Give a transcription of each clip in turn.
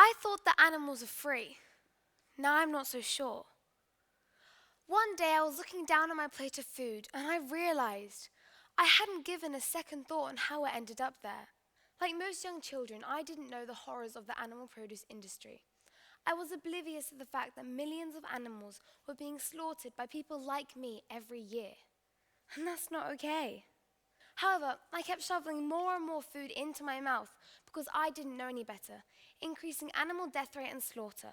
I thought that animals are free. Now I'm not so sure. One day I was looking down at my plate of food and I realized I hadn't given a second thought on how it ended up there. Like most young children, I didn't know the horrors of the animal produce industry. I was oblivious to the fact that millions of animals were being slaughtered by people like me every year. And that's not okay. However, I kept shoveling more and more food into my mouth because I didn't know any better, increasing animal death rate and slaughter.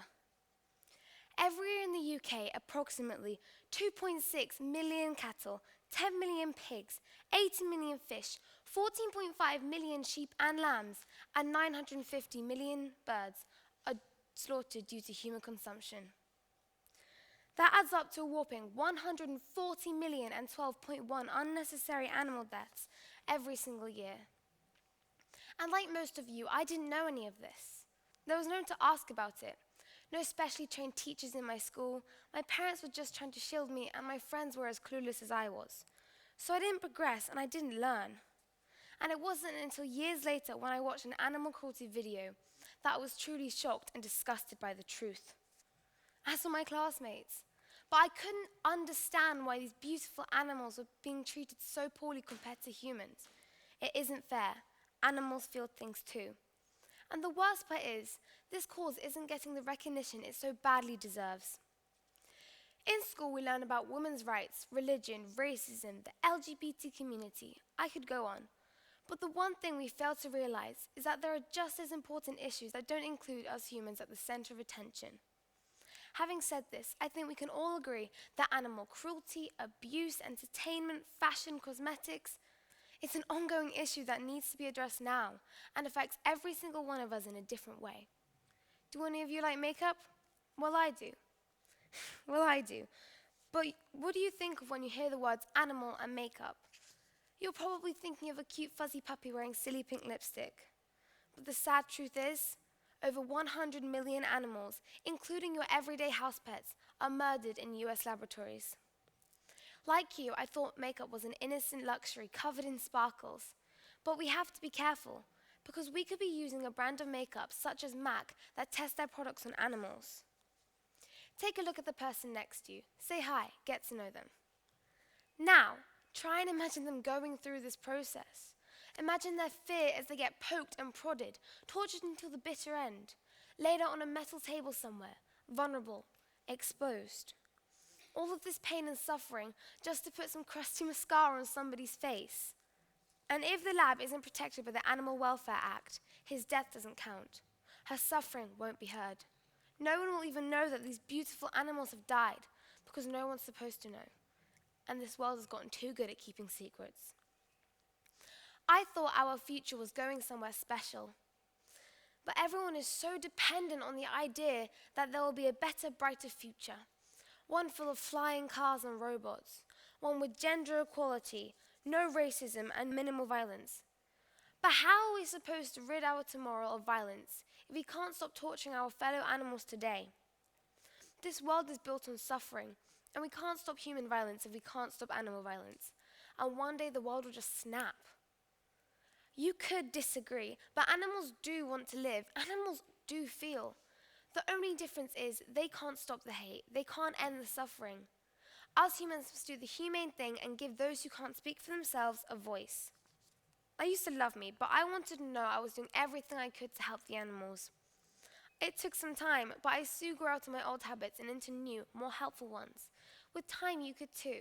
Every year in the UK, approximately 2.6 million cattle, 10 million pigs, 80 million fish, 14.5 million sheep and lambs, and 950 million birds are slaughtered due to human consumption. That adds up to a whopping 140 million and 12.1 unnecessary animal deaths every single year. And like most of you, I didn't know any of this. There was no one to ask about it. No specially trained teachers in my school. My parents were just trying to shield me, and my friends were as clueless as I was. So I didn't progress, and I didn't learn. And it wasn't until years later when I watched an animal cruelty video that I was truly shocked and disgusted by the truth. As were my classmates. But I couldn't understand why these beautiful animals were being treated so poorly compared to humans. It isn't fair. Animals feel things too. And the worst part is, this cause isn't getting the recognition it so badly deserves. In school, we learn about women's rights, religion, racism, the LGBT community. I could go on. But the one thing we fail to realize is that there are just as important issues that don't include us humans at the center of attention. Having said this, I think we can all agree that animal cruelty, abuse, entertainment, fashion, cosmetics, it's an ongoing issue that needs to be addressed now and affects every single one of us in a different way. Do any of you like makeup? Well, I do. Well, I do. But what do you think of when you hear the words animal and makeup? You're probably thinking of a cute fuzzy puppy wearing silly pink lipstick. But the sad truth is, over 100 million animals, including your everyday house pets, are murdered in US laboratories. Like you, I thought makeup was an innocent luxury covered in sparkles. But we have to be careful, because we could be using a brand of makeup such as MAC that tests their products on animals. Take a look at the person next to you. Say hi, get to know them. Now, try and imagine them going through this process. Imagine their fear as they get poked and prodded, tortured until the bitter end, laid out on a metal table somewhere, vulnerable, exposed. All of this pain and suffering just to put some crusty mascara on somebody's face. And if the lab isn't protected by the Animal Welfare Act, his death doesn't count. Her suffering won't be heard. No one will even know that these beautiful animals have died because no one's supposed to know. And this world has gotten too good at keeping secrets. I thought our future was going somewhere special. But everyone is so dependent on the idea that there will be a better, brighter future. One full of flying cars and robots. One with gender equality, no racism, and minimal violence. But how are we supposed to rid our tomorrow of violence if we can't stop torturing our fellow animals today? This world is built on suffering, and we can't stop human violence if we can't stop animal violence. And one day the world will just snap. You could disagree, but animals do want to live. Animals do feel. The only difference is they can't stop the hate. They can't end the suffering. Us humans must do the humane thing and give those who can't speak for themselves a voice. I used to love me, but I wanted to know I was doing everything I could to help the animals. It took some time, but I soon grew out of my old habits and into new, more helpful ones. With time, you could too.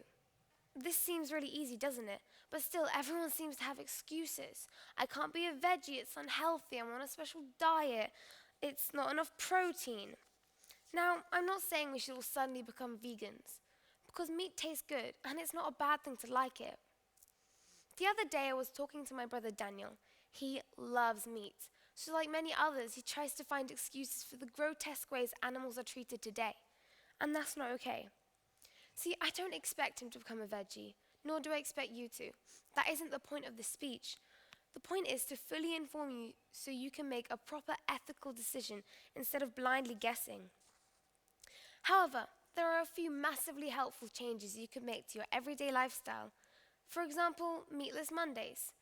This seems really easy, doesn't it? But still, everyone seems to have excuses. I can't be a veggie, it's unhealthy, I'm on a special diet, it's not enough protein. Now, I'm not saying we should all suddenly become vegans, because meat tastes good, and it's not a bad thing to like it. The other day, I was talking to my brother Daniel. He loves meat. So like many others, he tries to find excuses for the grotesque ways animals are treated today. And that's not okay. See, I don't expect him to become a veggie, nor do I expect you to. That isn't the point of this speech. The point is to fully inform you so you can make a proper ethical decision instead of blindly guessing. However, there are a few massively helpful changes you could make to your everyday lifestyle. For example, meatless Mondays.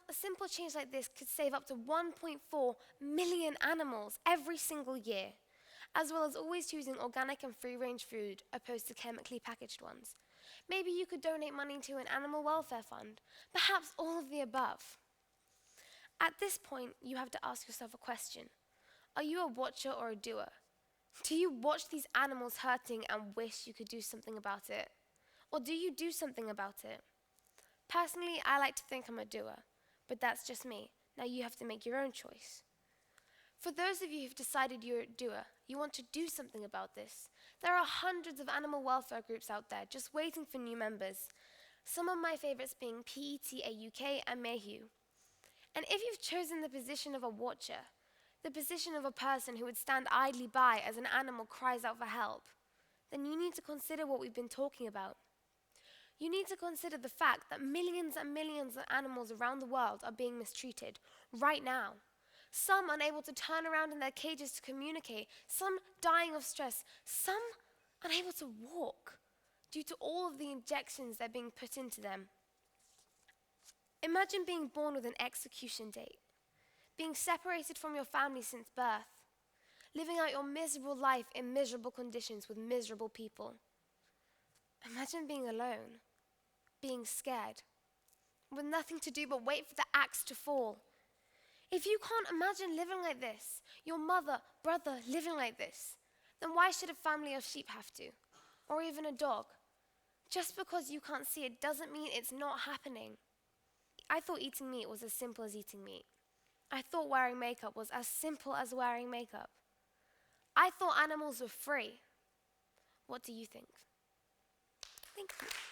A simple change like this could save up to 1.4 million animals every single year, as well as always choosing organic and free-range food opposed to chemically packaged ones. Maybe you could donate money to an animal welfare fund, perhaps all of the above. At this point, you have to ask yourself a question. Are you a watcher or a doer? Do you watch these animals hurting and wish you could do something about it? Or do you do something about it? Personally, I like to think I'm a doer, but that's just me. Now you have to make your own choice. For those of you who've decided you're a doer, you want to do something about this, there are hundreds of animal welfare groups out there just waiting for new members. Some of my favorites being TEDxYouth and Mayhew. And if you've chosen the position of a watcher, the position of a person who would stand idly by as an animal cries out for help, then you need to consider what we've been talking about. You need to consider the fact that millions and millions of animals around the world are being mistreated right now. Some unable to turn around in their cages to communicate, some dying of stress, some unable to walk due to all of the injections that are being put into them. Imagine being born with an execution date, being separated from your family since birth, living out your miserable life in miserable conditions with miserable people. Imagine being alone, being scared, with nothing to do but wait for the axe to fall. If you can't imagine living like this, your mother, brother living like this, then why should a family of sheep have to? Or even a dog? Just because you can't see it doesn't mean it's not happening. I thought eating meat was as simple as eating meat. I thought wearing makeup was as simple as wearing makeup. I thought animals were free. What do you think? Thank you.